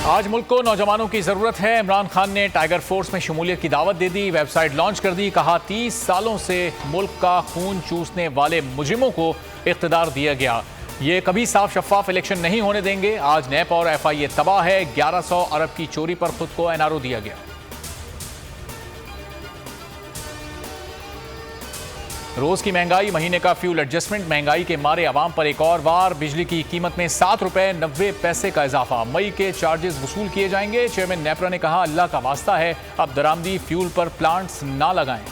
आज मुल्क को नौजवानों की जरूरत है। इमरान खान ने टाइगर फोर्स में शमूलियत की दावत दे दी, वेबसाइट लॉन्च कर दी। कहा 30 सालों से मुल्क का खून चूसने वाले मुजरिमों को इख्तिदार दिया गया, ये कभी साफ शफाफ इलेक्शन नहीं होने देंगे। आज नैप और FIA तबाह है। 1100 अरब की चोरी पर खुद को NRO दिया गया। रोज की महंगाई, महीने का फ्यूल एडजस्टमेंट, महंगाई के मारे आवाम पर एक और वार। बिजली की कीमत में 7 रुपए 90 पैसे का इजाफा, मई के चार्जेस वसूल किए जाएंगे। चेयरमैन नेपरा ने कहा अल्लाह का वास्ता है अब दरामदी फ्यूल पर प्लांट्स ना लगाएं।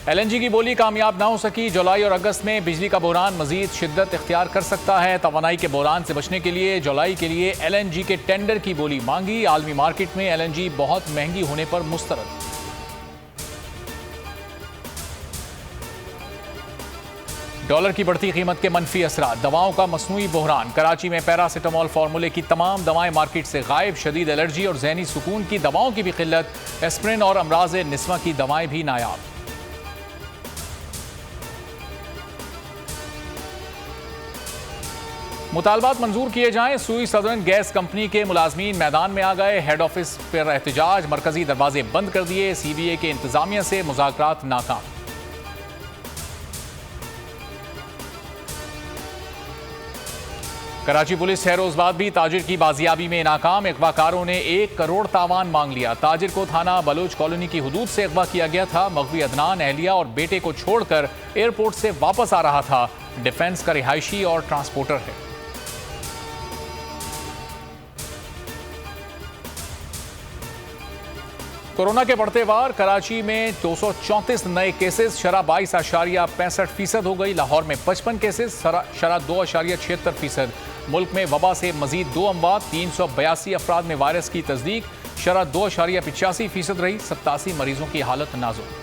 LNG की बोली कामयाब ना हो सकी। जुलाई और अगस्त में बिजली का बहरान मजीद शिद्दत इख्तियार कर सकता है। तवानाई के बहरान से बचने के लिए जुलाई के लिए LNG के टेंडर की बोली मांगी। आलमी मार्केट में LNG बहुत महंगी होने पर मुस्तरद। डॉलर की बढ़ती कीमत के मनफी असरात, दवाओं का मसनूई बहरान। कराची में पैरासिटामोल फार्मूले की तमाम दवाएं मार्केट से गायब। शदीद एलर्जी और जहनी सुकून की दवाओं की भी किल्लत। एस्प्रिन और अमराज निस्वा की दवाएं भी नायाब। मुतालबात मंजूर किए जाएं। सुई सदर्न गैस कंपनी के मुलाजमीन मैदान में आ गए। हेड ऑफिस पर एहतजाज, मरकजी दरवाजे बंद कर दिए। CBA के इंतजामिया से मुज़ाकरात नाकाम। कराची पुलिस 6 रोज बाद भी ताजिर की बाजियाबी में नाकाम। अगवाकारों ने 1 करोड़ तावान मांग लिया। ताजिर को थाना बलोच कॉलोनी की हुदूद से अगवा किया गया था। मगवी अदनान अहलिया और बेटे को छोड़कर एयरपोर्ट से वापस आ रहा था। डिफेंस का रिहायशी और ट्रांसपोर्टर है। कोरोना के बढ़ते वार, कराची में 234 नए केसेस, शरह 22.65% हो गई। लाहौर में 55 केसेस, शरह 2.76%। मुल्क में वबा से मजीद 2 अमवात, 382 अफराद में वायरस की तस्दीक, शरह 2.85% रही। 87 मरीजों की हालत नाजुक।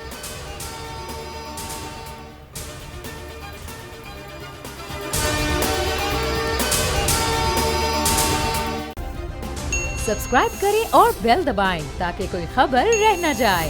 सब्सक्राइब करें और बेल दबाएं ताकि कोई खबर रह न जाए।